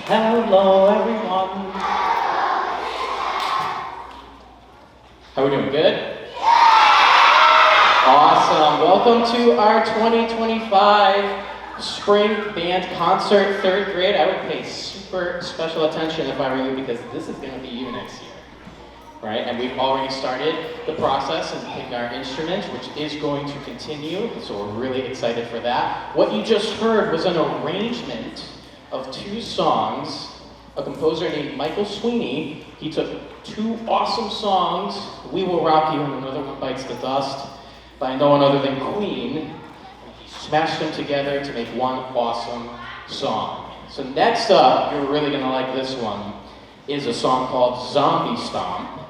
Hello, everyone. How are we doing? Good? Awesome. Welcome to our 2025 Spring Band Concert, 3rd grade. I would pay super special attention if I were you, because this is going to be you next year. Right? And we've already started the process and picking our instrument, which is going to continue, so we're really excited for that. What you just heard was an arrangement of 2 songs. A composer named Michael Sweeney, he took 2 awesome songs, We Will Rock You and Another One Bites the Dust, by no one other than Queen, and he smashed them together to make one awesome song. So next up, you're really gonna like this one, is a song called Zombie Stomp.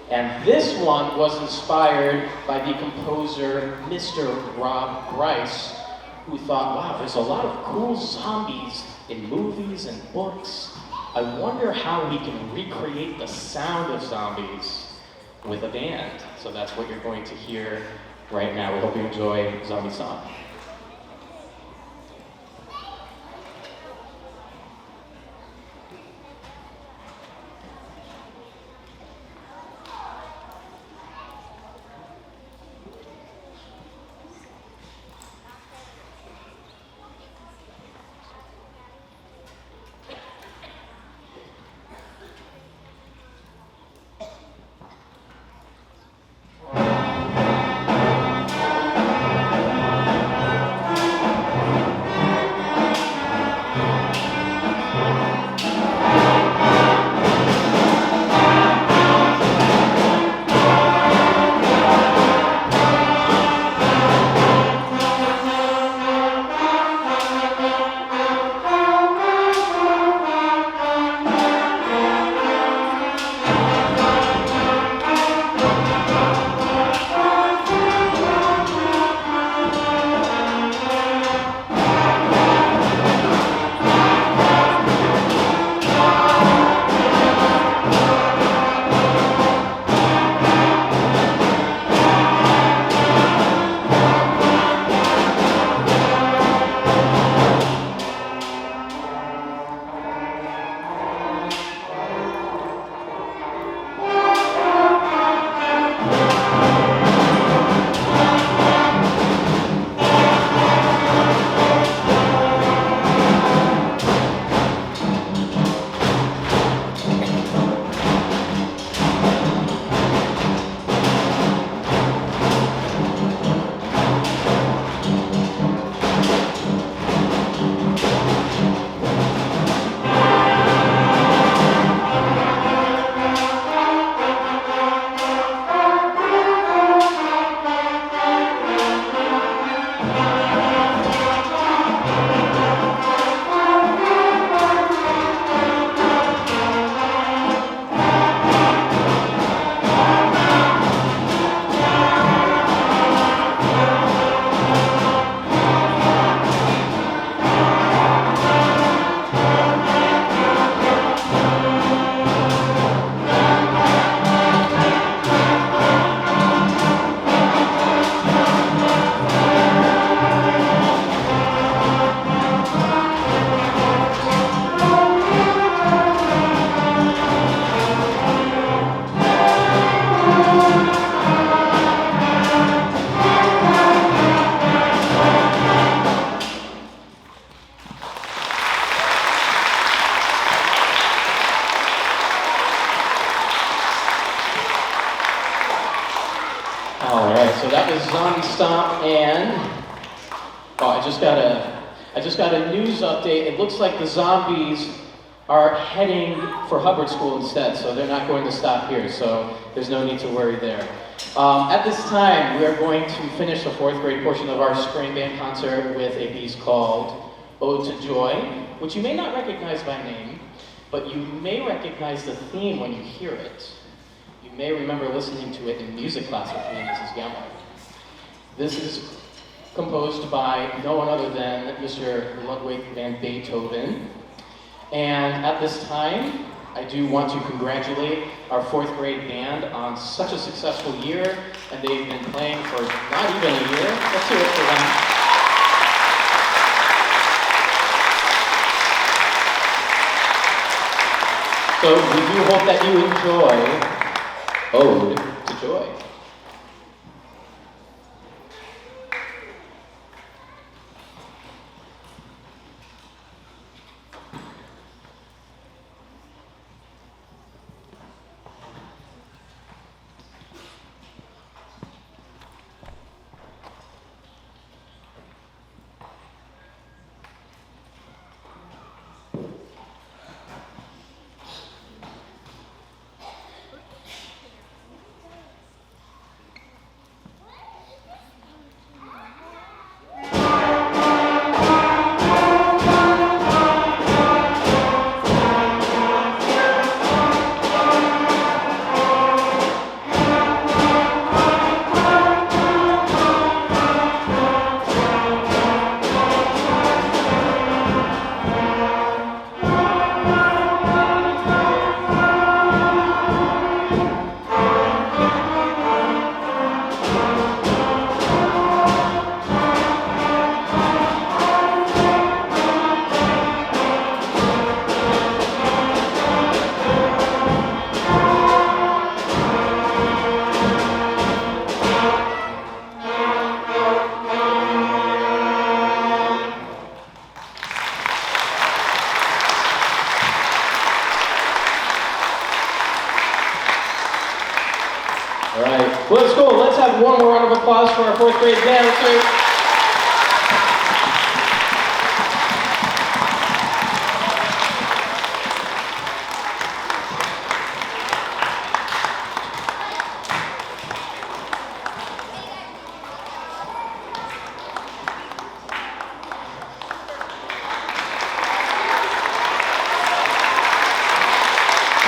And this one was inspired by the composer Mr. Rob Grice, who thought, wow, there's a lot of cool zombies in movies and books. I wonder how we can recreate the sound of zombies with a band. So that's what you're going to hear right now. We hope you enjoy Zombie Stomp. So that was Zombie Stomp, and I just got a news update. It looks like the zombies are heading for Hubbard School instead, so they're not going to stop here, so there's no need to worry there. At this time, we are going to finish the 4th grade portion of our spring band concert with a piece called Ode to Joy, which you may not recognize by name, but you may recognize the theme when you hear it. You may remember listening to it in music class with me and Mrs. Gamble. This is composed by no one other than Mr. Ludwig van Beethoven. And at this time, I do want to congratulate our 4th grade band on such a successful year, and they've been playing for not even a year. Let's hear it for them. So we do hope that you enjoy Ode to Joy. All right, well, let's go. Let's have one more round of applause for our 4th grade dancers.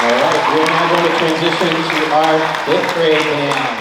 All right, we're now going to transition to our 5th grade band.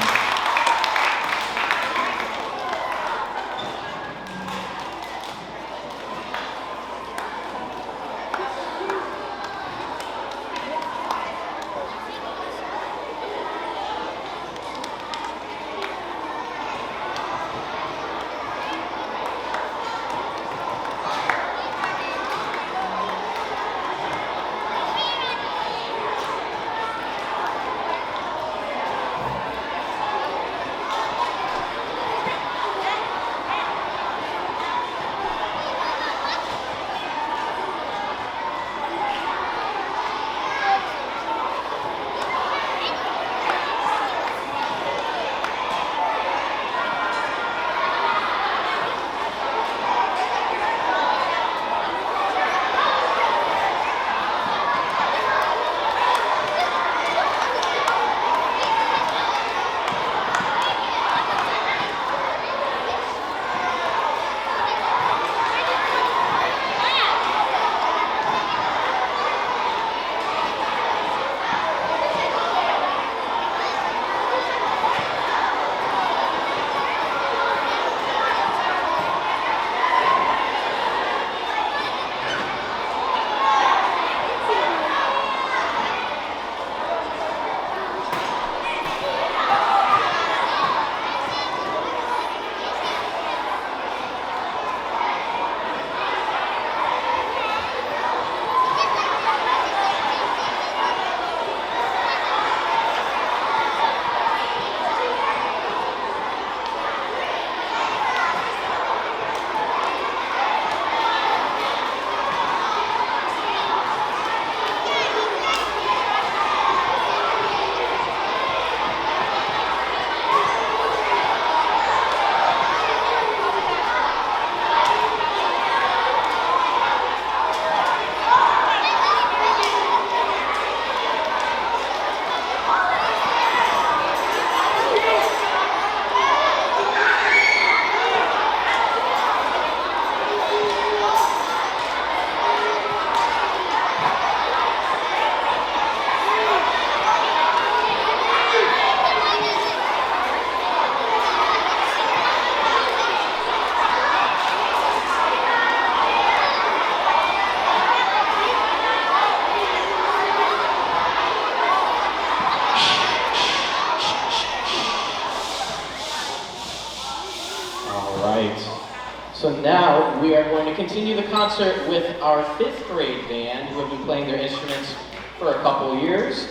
So now we are going to continue the concert with our 5th grade band who have been playing their instruments for a couple years.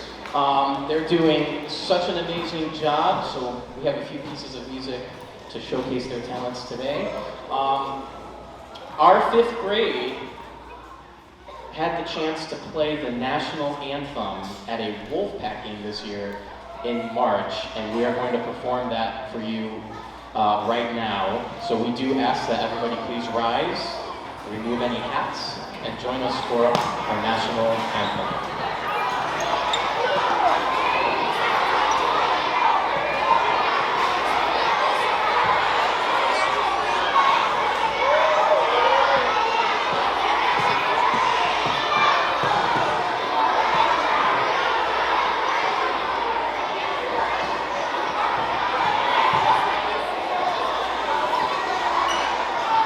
They're doing such an amazing job, so we have a few pieces of music to showcase their talents today. Our 5th grade had the chance to play the national anthem at a Wolfpack game this year in March, and we are going to perform that for you right now. So we do ask that everybody please rise, remove any hats, and join us for our national anthem.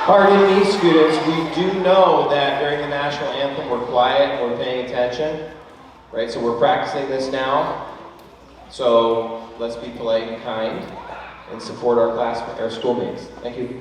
Pardon me, students, we do know that during the national anthem we're quiet, we're paying attention, right? So we're practicing this now. So let's be polite and kind and support our schoolmates. Thank you.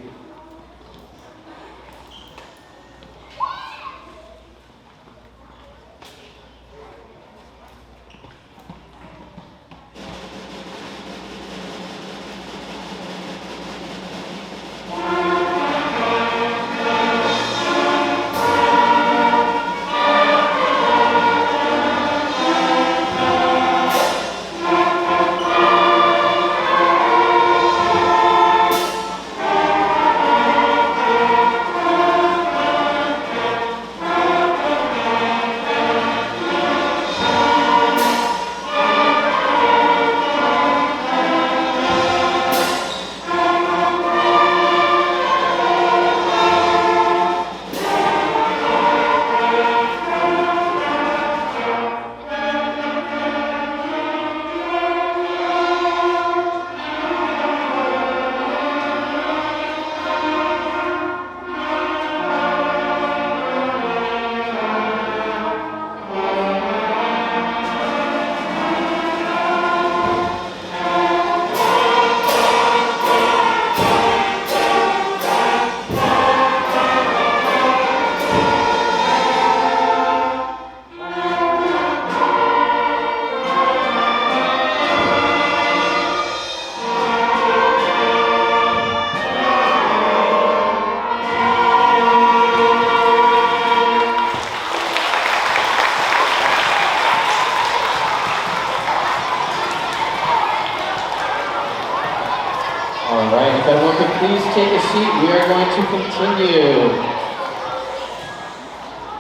If everyone could please take a seat, we are going to continue.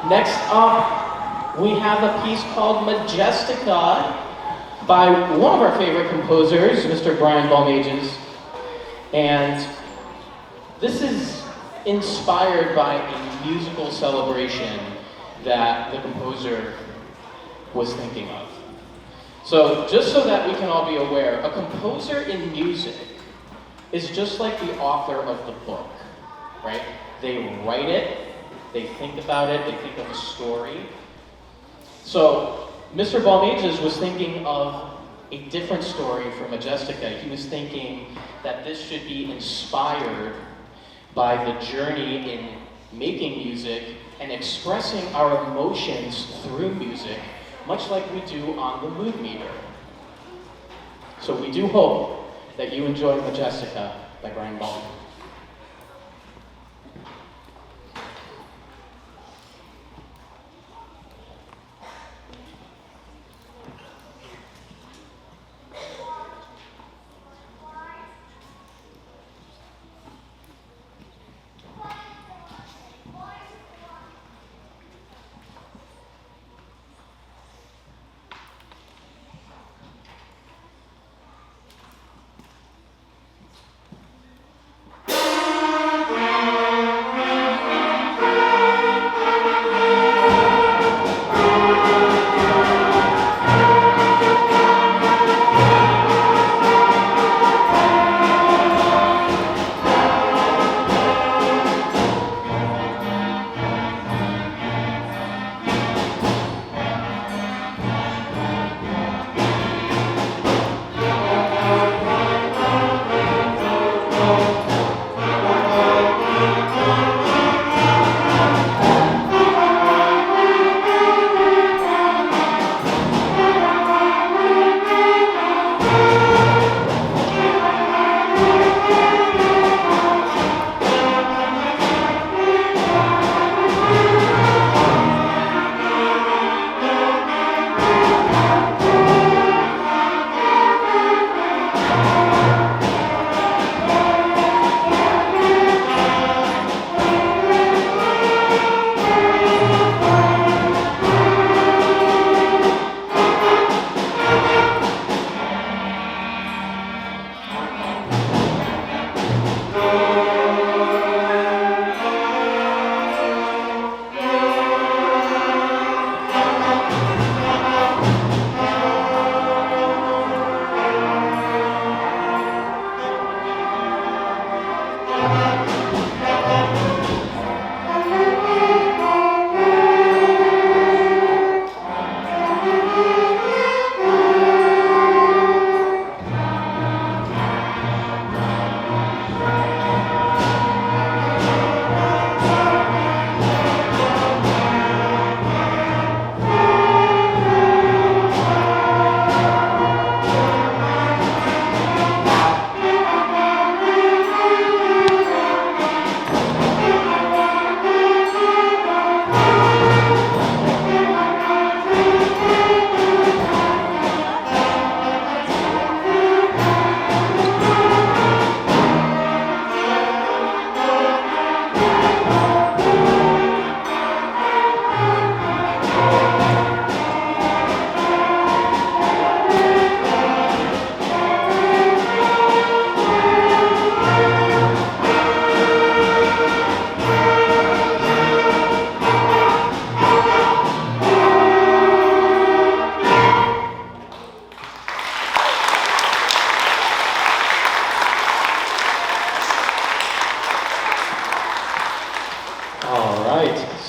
Next up, we have a piece called Majestica by one of our favorite composers, Mr. Brian Balmages. And this is inspired by a musical celebration that the composer was thinking of. So just so that we can all be aware, a composer in music is just like the author of the book, right? They write it, they think about it, they think of a story. So Mr. Balmages was thinking of a different story for Majestica. He was thinking that this should be inspired by the journey in making music and expressing our emotions through music, much like we do on the mood meter. So we do hope that you enjoy Majestica by Brian Balmages.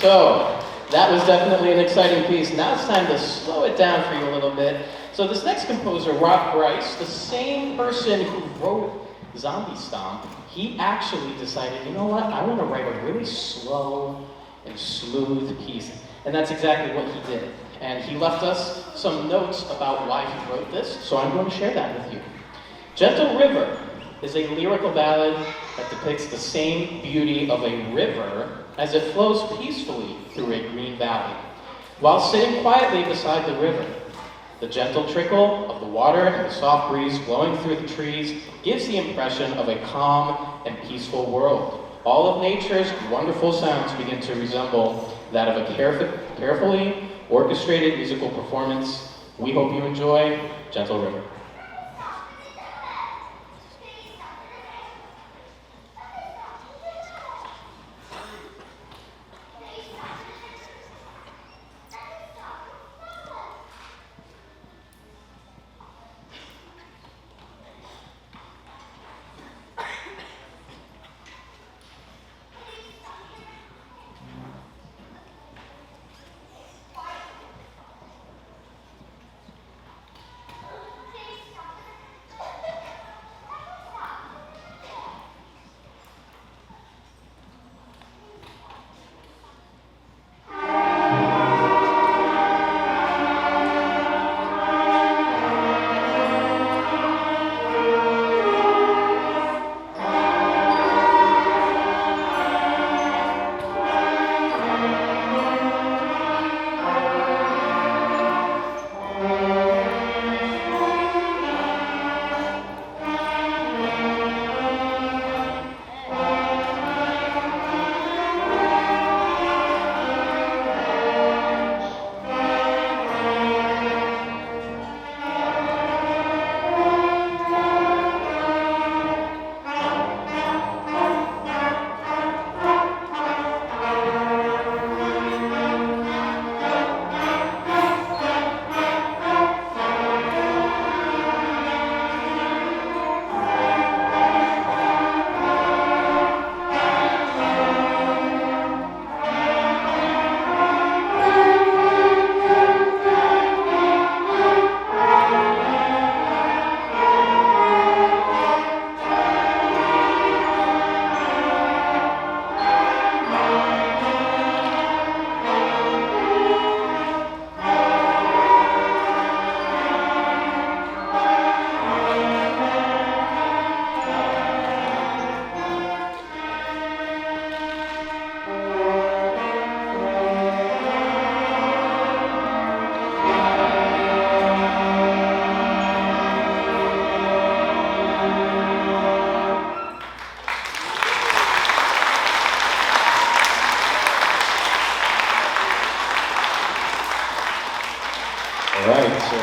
So, that was definitely an exciting piece. Now it's time to slow it down for you a little bit. So this next composer, Rob Bryce, the same person who wrote Zombie Stomp, he actually decided, you know what, I want to write a really slow and smooth piece. And that's exactly what he did. And he left us some notes about why he wrote this, so I'm going to share that with you. Gentle River is a lyrical ballad that depicts the same beauty of a river as it flows peacefully through a green valley. While sitting quietly beside the river, the gentle trickle of the water and the soft breeze blowing through the trees gives the impression of a calm and peaceful world. All of nature's wonderful sounds begin to resemble that of a carefully orchestrated musical performance. We hope you enjoy Gentle River.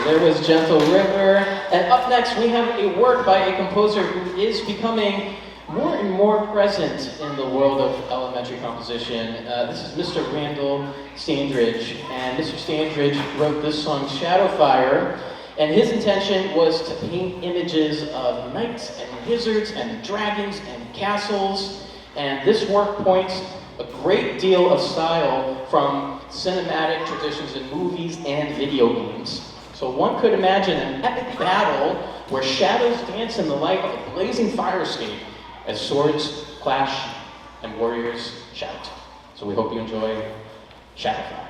There was Gentle River. And up next, we have a work by a composer who is becoming more and more present in the world of elementary composition. This is Mr. Randall Standridge. And Mr. Standridge wrote this song, Shadowfire. And his intention was to paint images of knights and wizards and dragons and castles. And this work points a great deal of style from cinematic traditions in movies and video games. So one could imagine an epic battle where shadows dance in the light of a blazing fire escape as swords clash and warriors shout. So we hope you enjoy Shadowfire.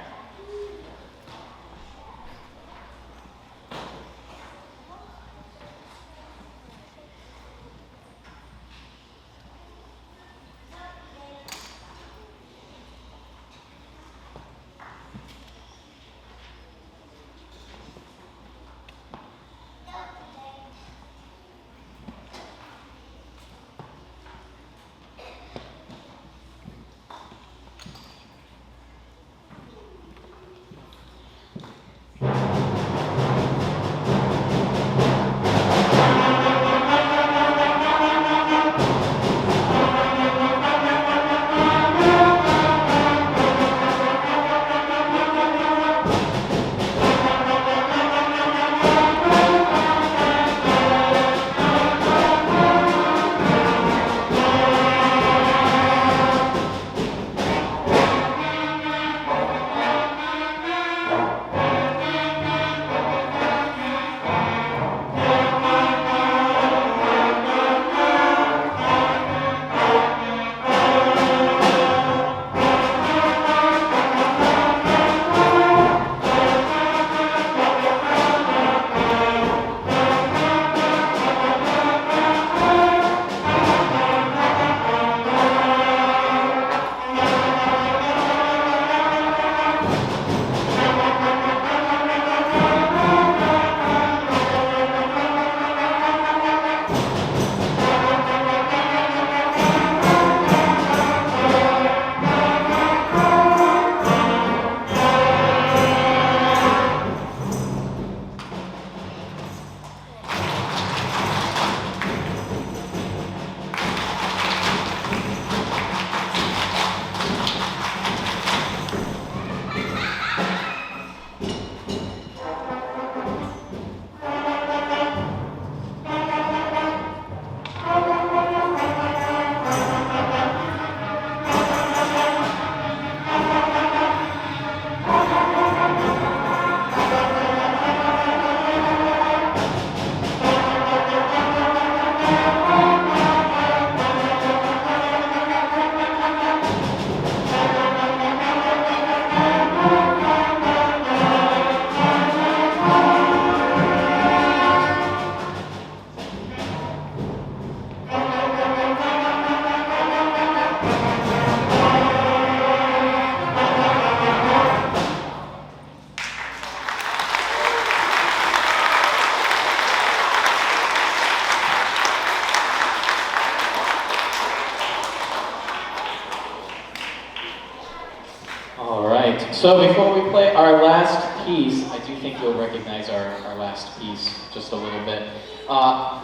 So before we play our last piece, I do think you'll recognize our last piece just a little bit.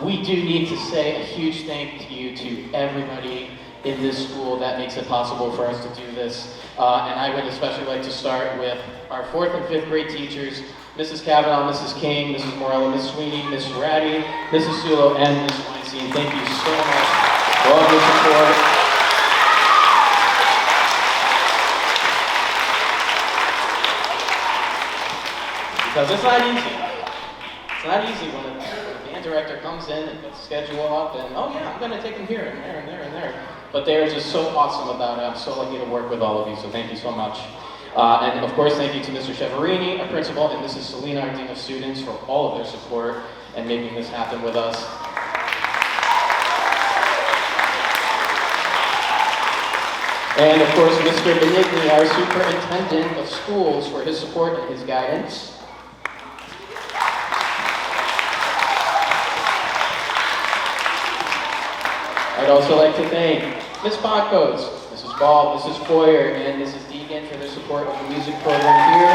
We do need to say a huge thank you to everybody in this school that makes it possible for us to do this. And I would especially like to start with our 4th and 5th grade teachers, Mrs. Kavanaugh, Mrs. King, Mrs. Morello, Ms. Sweeney, Ms. Ratty, Mrs. Sulo, and Ms. Weinstein. Thank you so much for all your support. Because it's not easy. It's not easy when a band director comes in and puts a schedule up and, oh yeah, I'm going to take them here and there and there and there. But they are just so awesome about it. I'm so lucky to work with all of you, so thank you so much. And of course, thank you to Mr. Cheverini, our principal, and Mrs. Selena, our dean of students, for all of their support and making this happen with us. And of course, Mr. Benigni, our superintendent of schools, for his support and his guidance. I'd also like to thank Ms. Bonkos, Mrs. Ball, Mrs. Foyer, and Mrs. Deegan for their support of the music program here.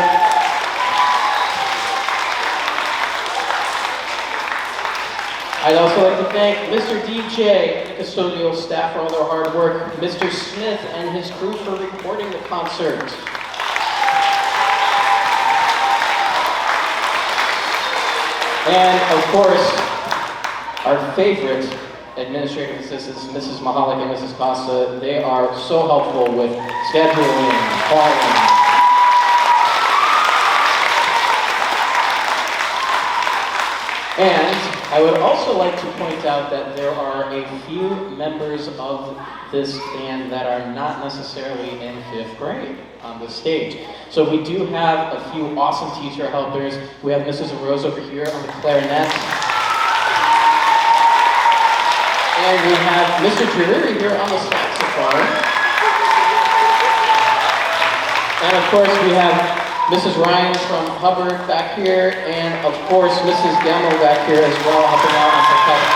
I'd also like to thank Mr. DJ and the custodial staff for all their hard work, Mr. Smith and his crew for recording the concert. And of course, our favorite administrative assistants, Mrs. Mahalik and Mrs. Costa, they are so helpful with scheduling, calling. And I would also like to point out that there are a few members of this band that are not necessarily in 5th grade on the stage. So we do have a few awesome teacher helpers. We have Mrs. Rose over here on the clarinet. And we have Mr. Drury here on the saxophone. And of course we have Mrs. Ryan from Hubbard back here, and of course Mrs. Gemmel back here as well, helping out on percussion.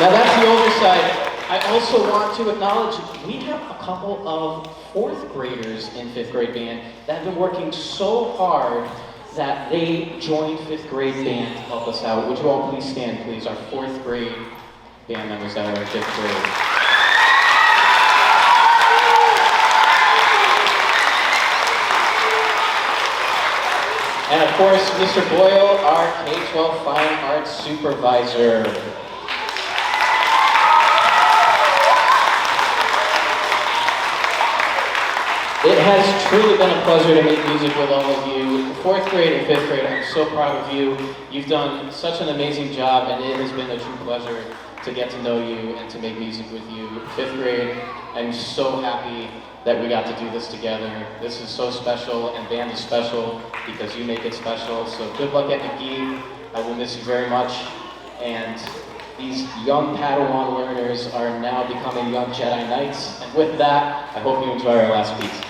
Now that's the older side. I also want to acknowledge we have a couple of 4th graders in 5th grade band that have been working so hard that they joined 5th grade band to help us out. Would you all please stand, please? Our 4th grade band members that are in 5th grade. And of course, Mr. Boyle, our K-12 Fine Arts Supervisor. It has truly been a pleasure to make music with all of you. 4th grade and 5th grade, I'm so proud of you. You've done such an amazing job, and it has been a true pleasure to get to know you and to make music with you. 5th grade, I'm so happy that we got to do this together. This is so special, and band is special because you make it special. So good luck at McGee. I will miss you very much. And these young Padawan learners are now becoming young Jedi Knights. And with that, I hope you enjoy our last piece.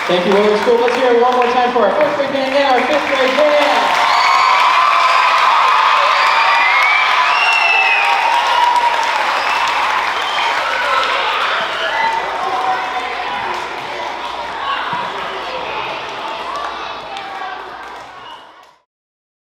Thank you, Willard School. Let's hear it one more time for our fourth grade band and our fifth grade band.